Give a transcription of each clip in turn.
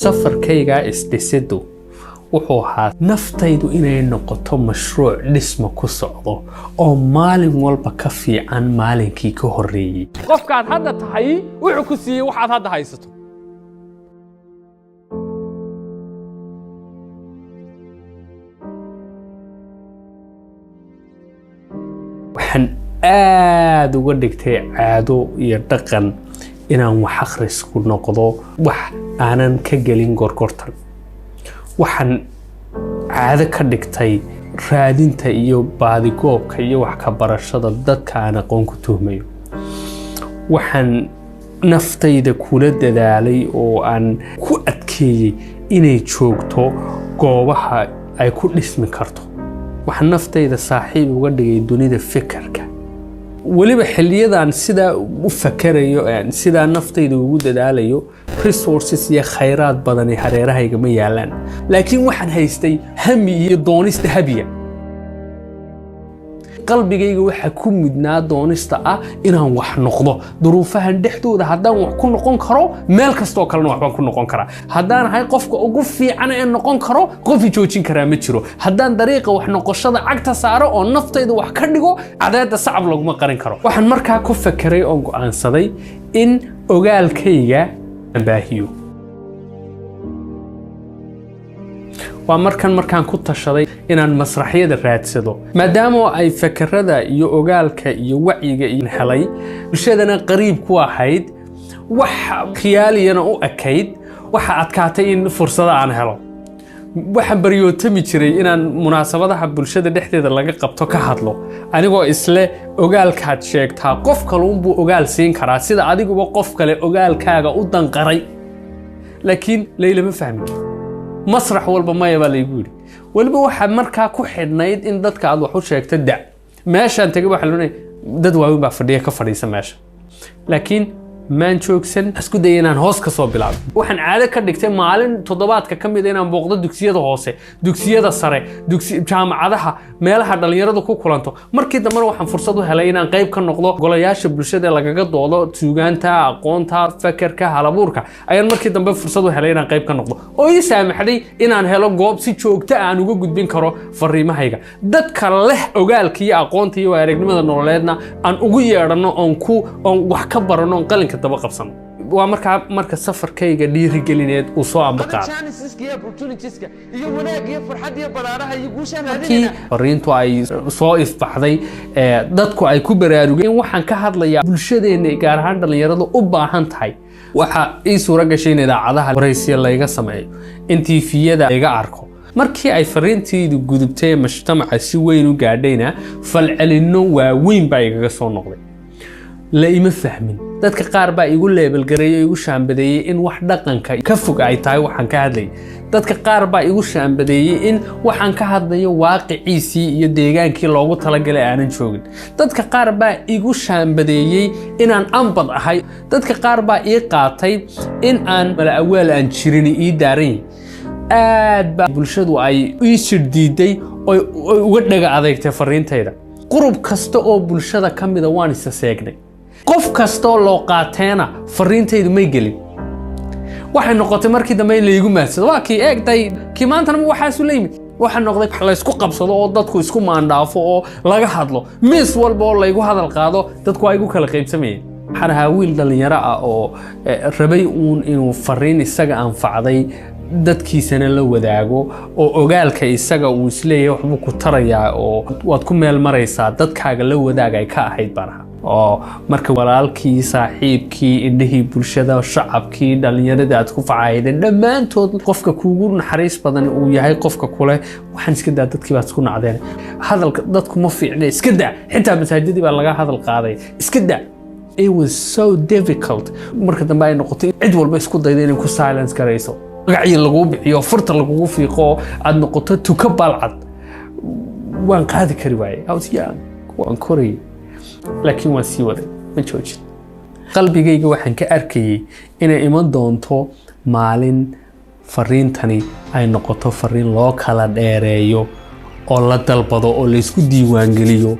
safarkayga isdhisidu wuxuu ahaa naftaydu inay noqoto mashruuc dhismo ku socdo oo maalin walba ka fiican maalinkii ka horeeyay. qofkaad hadda tahay wuxuu ku siiyay waxaad hadda haysato. waxaan aad uga dhigtay caado iyo dhaqan inaan wax akhris ku noqdo wax aanan ka gelin gorgortan. waxaan caado ka dhigtay raadinta iyo baadigoobka iyo wax ka barashada dadka aan aqoon ku tuhmayo. waxaan naftayda kula dadaalay oo aan ku adkeeyay inay joogto goobaha ay ku dhismi karto. waxaan naftayda saaxiib uga dhigay dunida fikirka. weliba xilliyadaan sidaa u fakarayo sidaa naftayda ugu dadaalayo resources iyo khayraad badan ee hareerahayga ma yaalaan, laakiin waxaan haystay hami iyo doonista habiya. qalbigayga waxa ku mudnaa doonista ah inaan wax noqdo. duruufahan dhexdooda haddaan wax ku noqon karo meel kastoo kalena waxbaan ku noqon karaa. haddaan ahay qofka ugu fiican ee noqon karo qof joojin karaa ma jiro. haddaan dariiqa wax noqoshada cagta saaro oo naftayda wax ka dhigo cadeeda sacab laguma qarin karo. waxaan markaa ku fakeray oo go'aansaday in ogaalkayga baahiyo. waa markaan ku tashaday inaan masraxyada raadsado maadaama ay fakarada iyo ogaalka iyo wacyiga helay bulshadana qariib ku ahayd wax khiyaaliyana u ekayd. waxa adkaatay in fursada aan helo. waxaan baryootami jiray inaan munaasabadaha bulshada dhexdeeda laga qabto ka hadlo anigoo isle ogaalkaad sheegtaa qof kale unbuu ogaal siin karaa sida adiguba qof kale ogaalkaaga u danqaray. laakiin laylama fahmin. masrax walba maya baa laygu yidhi. weliba waxaa markaa ku xidhnayd in dadka aad wax u sheegto da meeshaan tegay waxaa la leeyahay dad waaweyn baa fadhiya ka fadhiisa meesha. laakiin maan joogsan isku day inaan hoos ka soo bilaabo. waxaan caado ka dhigtay maalin toddobaadka ka mid inaan booqdo dugsiyada hoose, dugsiyada sare, jaamacadaha, meelaha dhalinyaradu ku kulanto. markii dambena waxaan fursad u helay inaan qayb ka noqdo golayaasha bulshada lagaga doodo suugaanta, aqoonta, fakarka, halabuurka. ayaan markii dambe fursad u helay inaan qayb ka noqdo oo ii saamaxday inaan helo goob si joogto aan uga gudbin karo fariimahayga. dadka leh ogaalka iyo aqoonta iyo aragnimada nololeedna aan ugu yeedhano oon wax ka barano oon qalinka daba qabsano. waa marka safarkayga dhiirigelineed uu soo ambaqaaday. fariintu ay soo ifbaxday dadku ay ku baraarugeen waxaan ka hadlayaa bulshadeena gaar ahaan dhalinyaradu u baahan tahay. waxa ii suura gashay in idaacadaha waraysiya layga sameeyo, in tiifiyada layga arko. markii ay fariintaydu gudubtay mujtamaca si weyn u gaadhayna falcelinno waaweyn baa igaga soo noqday. la ima fahmin. dadka qaar baa igu leebelgareeyay igu shaambadeeyay in wax dhaqanka ka fog ay tahay waxaan ka hadlayay. dadka qaar baa igu shaambadeeyay in waxaan ka hadlayo waaqiciisii iyo deegaankii loogu talagalay aanan joogin. dadka qaar baa igu shaambadeeyay inaan ambad ahay. dadka qaar baa ii qaatay in aan mala awaal aan jirin ii daaran. aad baa bulshadu ay ii shirdiiday oo uga dhaga adeegtay fariintayda. qurub kasta oo bulshada ka mida waan isa seegnay. qof kastoo loo qaateena fariintaydu may gelin. waxay noqotay markii dambe in laygu maadsado. waa kii eegtay kii maantana waxaasu la yimid. waxaa noqday wax laysku qabsado oo dadku isku maandhaafo oo laga hadlo. miis walba oo laygu hadal qaado dadku waa igu kala qaybsamayeen. waxaan ahaa wiil dhalinyaro ah oo rabay inuu fariin isaga anfacday dadkiisana la wadaago oo ogaalka isaga uu isleeyahay waxbuu ku tarayaa oo waad ku meel maraysaa dadkaaga la wadaag ay ka ahayd baan ahaa. oo marka walaalkii, saaxiibkii, indhihii bulshada, shacabkii, dhallinyaradii aad ku facahaydeen dhammaantood qofka kuugu naxariis badan uu yahay qofka kule waxaan iska daa dadkii baad isku nacdeen. hadalka dadku ma fiicne iska daa. xitaa masaajidii baa laga hadal qaaday iska daa. it was so difficult. marka dambe ay noqotay cid walba isku dayda inay ku silence garayso. magacii laguu bixiyo, furta lagugu fiiqo, aad noqoto tuka balcad. waan qaadi kari waayay. waan korayay. laakiin waan sii waday ma joojin. qalbigayga waxaan ka arkayay inay iman doonto maalin fariintani ay noqoto fariin loo kala dheereeyo oo la dalbado oo laysku diiwaangeliyo.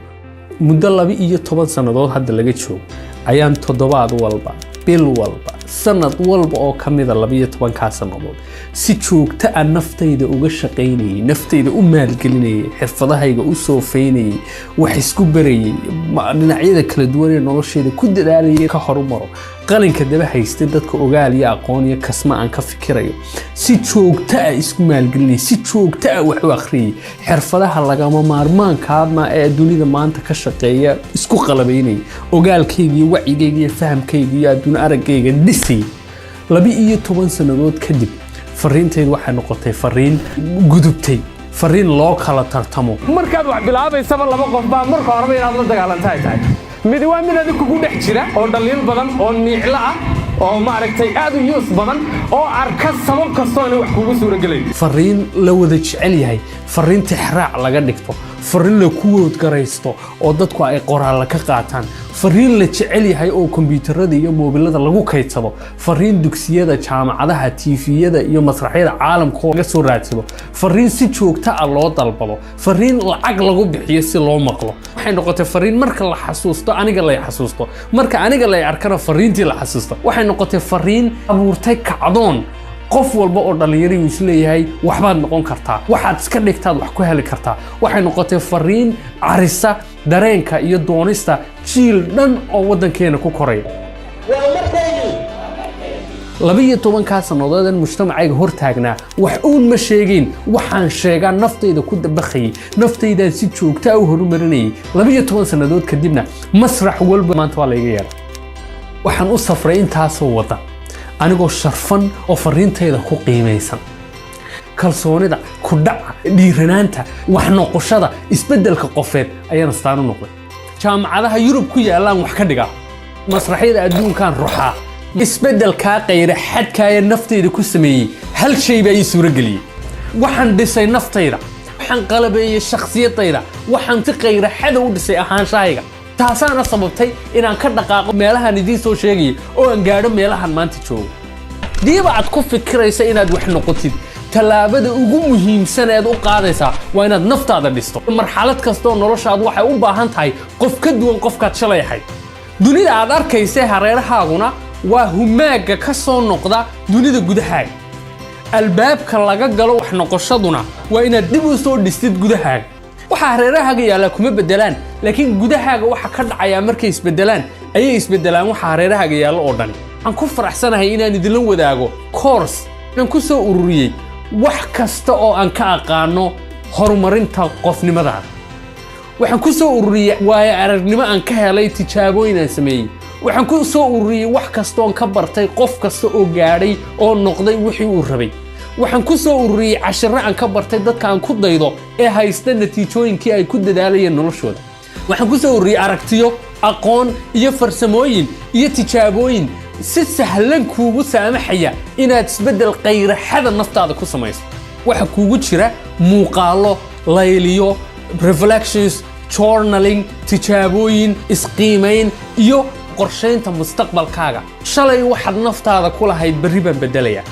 muddo 12 sannadood hadda laga joogo ayaan toddobaad walba, bil walba, sanad walba oo kamida 12 sanadood si joogto ah naftayda uga shaqeynayay naftayda u maalgelinayay xirfadahayga u soo feynayay wax isku barayay dhinacyada kala duwan ee nolosheeda ku dadaalayay ka horumaro qalinka daba haystay dadka ogaal iyo aqoon iyo kasma aan ka fikirayo si joogto ah isku maalgelinay si joogto ah wax u akhriyay xirfadaha lagama maarmaanka ah ee dunida maanta ka shaqeeya isku qalabaynay ogaalkayga iyo wacigayga iyo fahamkayga iyo adduun aragayga dhisay 12 sanadood kadib fariintaydu waxay noqotay fariin gudubtay fariin loo kala tartamo markaad wax bilaabaysaba laba qof baa marka horeba inaad la dagaalantahay tahay mid waa mid adiga kugu dhex jira oo dhaliil badan oo niicla ah oo maaragtay aad u yuus badan oo arka sabab kastoo inay wax kugu suuragelay fariin la wada jecel yahay fariin tixraac laga dhigto fariin la kuwood garaysto oo dadku ay qoraal ka qaataan fariin la jecel yahay oo kombiyuutarada iyo moobilada lagu kaydsado fariin dugsiyada jaamacadaha TV-yada iyo masraxyada caalamka laga soo raadsado fariin si joogto ah loo dalbado fariin lacag lagu bixiyo si loo maqlo waxay noqotay fariin marka la xasuusto aniga la xasuusto marka aniga la arkana fariintii la xasuusto waxay noqotay fariin abuurtay kacdoon qof walba oo dhalinyaro uu isleeyahay waxbaad noqon kartaa waxaad iska dhigtaad wax ku heli kartaa waxay noqotay fariin carisa dareenka iyo doonista jiil dhan oo wadankeena ku koraya 12 sanadood mujtamacayga hortaagnaa wax uun ma sheegin waxaan sheegaa naftayda ku dabaqay naftayda si joogto ah u horumarinay 12 sanadood kadibna masrax walba maanta waa la iga yeeray waxaan u safray intaas oo wada anigoo sharfan oo fariintayda ku qiimeysan kalsoonida ku dhaca dhiiranaanta wax noqoshada isbedelka qofeed ayaan astaan u noqday jaamacadaha Yurub ku yaalaan wax ka dhiga masraxyada adduunkan ruuxa isbedelka qayra xadkaaya naftayda ku sameeyay hal shay baa ii suurageliyay waxaan dhisay naftayda waxaan qalabeeyay shakhsiyadayda waxaan si qayra xad u dhisay ahaanshahayga taasaana sababtay inaan ka dhaqaaqo meelahan idin soo sheegay oo aan gaadho meelahan maanta joogo diiba aad ku fikiraysa inaad wax noqotid talaabada ugu muhiimsan ee aad u qaadaysaa waa inaad naftaada dhisto marxalad kasta oo noloshaadu waxay u baahan tahay qof ka duwan qofkaad shalay ahayd dunida aad arkaysay hareerahaaguna waa humaaga ka soo noqda dunida gudahaaga albaabka laga galo wax noqoshaduna waa inaad dib u soo dhistid gudahaaga waxa hareerahaaga yaala kuma bedelaan laakiin gudahaaga waxa ka dhacaya markay isbedelaan ayay isbedelaan waxa hareerahaaga yaala oo dhan aan ku faraxsanahay inaan idin wadaago course aan ku soo ururiyay wax kasta oo aan ka aqaano horumarinta qofnimadaada waxaan ku soo ururiyay waayo aragnimo aan ka helay tijaabooyin aan sameeyay waxaan ku soo ururiyay wax kasta oo ka bartay qof kasta oo gaadhay oo noqday wixii uu rabay waxaan ku soo ururiyay casharro aan ka bartay dadka aan ku daydo ee haysta natiijooyinkii ay ku dadaalayeen noloshooda waxaan ku soo ururiyay aragtiyo aqoon iyo farsamooyin iyo tijaabooyin si sahlan kuugu saamaxaya inaad isbedel qayraxada naftaada ku samayso waxa kuugu jira muuqaalo layliyo reflections journaling tijaabooyin isqiimeyn iyo qorsheynta mustaqbalkaaga shalay waxaad naftaada ku lahayd berri baan bedelaya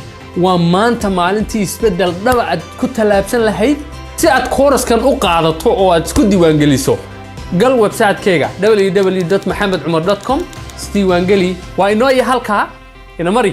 waa maanta maalintii isbedel dhaba aad ku talaabsan lahayd si aad kooraskan u qaadato oo aad isku diiwaangeliso gal website-kayga www.maxamedcumar.com isdiiwaangeli waa inoo iyo halkaa ina mari